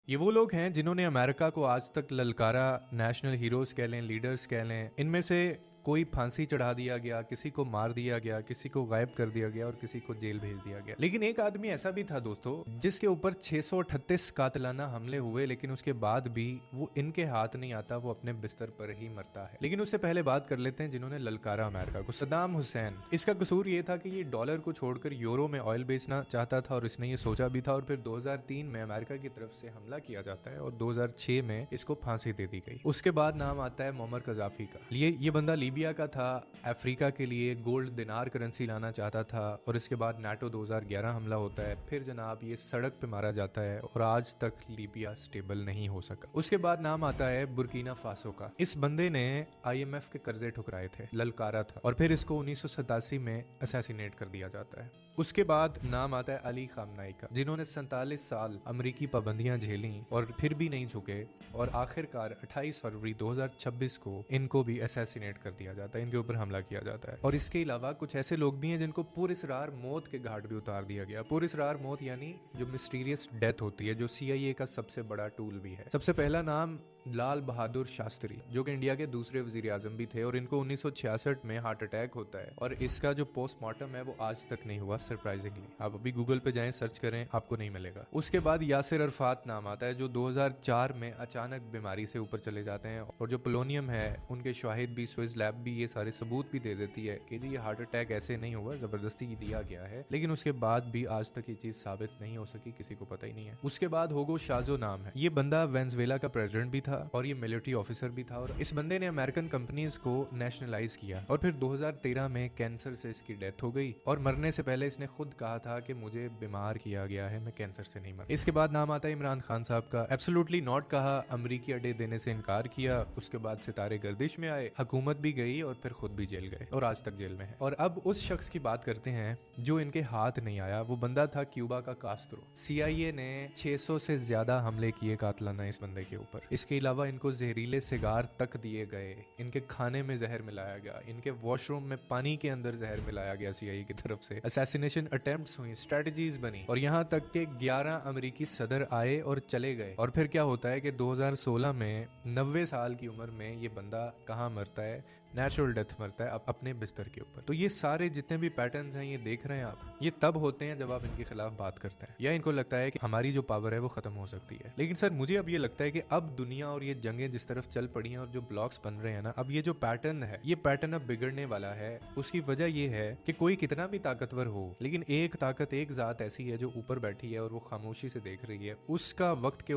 ये वो लोग हैं जिन्होंने अमेरिका को आज तक ललकारा। नेशनल हीरोज कह लें, लीडर्स कह लें, इनमें से कोई फांसी चढ़ा दिया गया, किसी को मार दिया गया, किसी को गायब कर दिया गया और किसी को जेल भेज दिया गया। लेकिन एक आदमी ऐसा भी था दोस्तों जिसके ऊपर 638 कातलाना हमले हुए, लेकिन उसके बाद भी वो इनके हाथ नहीं आता, वो अपने बिस्तर पर ही मरता है। लेकिन उससे पहले बात कर लेते हैं जिन्होंने ललकारा अमेरिका को, सद्दाम हुसैन। इसका कसूर ये था कि ये डॉलर को छोड़कर यूरो में ऑयल बेचना चाहता था और इसने ये सोचा भी था। और फिर 2003 में अमेरिका की तरफ से हमला किया जाता है और 2006 में इसको फांसी दे दी गई। उसके बाद नाम आता है मुअम्मर कज़ाफ़ी का। ये बंदा लीबिया का था, अफ्रीका के लिए गोल्ड दिनार करेंसी लाना चाहता था। और इसके बाद नाटो 2011 हमला होता है, फिर जनाब ये सड़क पे मारा जाता है और आज तक लीबिया स्टेबल नहीं हो सका। उसके बाद नाम आता है बुर्किना फासो का। इस बंदे ने IMF के कर्जे ठुकराए थे, ललकारा था, और फिर इसको 1987 में असैसिनेट कर दिया जाता है। उसके बाद नाम आता है अली खामनाई का, जिन्होंने 47 साल अमरीकी पाबंदियां झेली और फिर भी नहीं झुके, और आखिरकार 28 फरवरी 2026 को इनको भी असैसिनेट कर दिया जाता है, इनके ऊपर हमला किया जाता है। और इसके अलावा कुछ ऐसे लोग भी हैं जिनको पुरस्रार मौत के घाट भी उतार दिया गया। पुरस्रार मौत यानी जो मिस्टीरियस डेथ होती है, जो CIA का सबसे बड़ा टूल भी है। सबसे पहला नाम लाल बहादुर शास्त्री, जो कि इंडिया के दूसरे वजीर आजम भी थे, और इनको 1966 में हार्ट अटैक होता है और इसका जो पोस्टमार्टम है वो आज तक नहीं हुआ, सरप्राइजिंगली। आप अभी गूगल पे जाएं, सर्च करें, आपको नहीं मिलेगा। उसके बाद यासिर अरफात नाम आता है, जो 2004 में अचानक बीमारी से ऊपर चले जाते हैं, और जो पोलोनियम है उनके शाहिद भी, स्विस लैब भी ये सारे सबूत भी दे देती है कि जी ये हार्ट अटैक ऐसे नहीं हुआ, जबरदस्ती दिया गया है। लेकिन उसके बाद भी आज तक ये चीज साबित नहीं हो सकी, किसी को पता ही नहीं है। उसके बाद होगो शाजो नाम है, ये बंदा वेनेजुएला का प्रेसिडेंट भी था और ये मिलिट्री ऑफिसर भी था, और इस बंदे ने अमेरिकन कंपनीज को नेशनलाइज किया। और फिर 2013 में कैंसर से इसकी डेथ हो गई, और मरने से पहले इसने खुद कहा था कि मुझे बीमार किया गया है, मैं कैंसर से नहीं मर। इसके बाद नाम आता है इमरान खान साहब का। एब्सोल्युटली नॉट कहा, अमरीकी अड्डे देने से इनकार किया। उसके बाद सितारे गर्दिश में आए, हुकूमत भी गई और फिर खुद भी जेल गए, और आज तक जेल में है। और अब उस शख्स की बात करते हैं जो इनके हाथ नहीं आया। वो बंदा था क्यूबा का कास्त्रो। CIA ने 600 से ज्यादा हमले किए कातलाना इस बंदे के ऊपर। इसके अलावा इनको जहरीले सिगार तक दिए गए, इनके खाने में जहर मिलाया गया, इनके वॉशरूम में पानी के अंदर जहर मिलाया गया CIA की तरफ से। असैसिनेशन अटेम्प्ट्स हुई, स्ट्रेटजीज बनी, और यहाँ तक के 11 अमेरिकी सदर आए और चले गए। और फिर क्या होता है कि 2016 में 90 साल की उम्र में ये बंदा कहाँ मरता है? नेचुरल डेथ मरता है अपने बिस्तर के ऊपर। तो ये सारे जितने भी पैटर्न्स हैं, ये देख रहे हैं आप, ये तब होते हैं जब आप इनके खिलाफ बात करते हैं, या इनको लगता है कि हमारी जो पावर है वो खत्म हो सकती है। लेकिन सर मुझे अब ये लगता है कि अब दुनिया और ये जंगें जिस तरफ चल पड़ी हैं और जो ब्लॉक्स बन रहे हैं ना, अब ये जो पैटर्न है, ये पैटर्न अब बिगड़ने वाला है। उसकी वजह ये है कि कोई कितना भी ताकतवर हो, लेकिन एक ताकत, एक जात ऐसी है जो ऊपर बैठी है और वो खामोशी से देख रही है, उसका वक्त के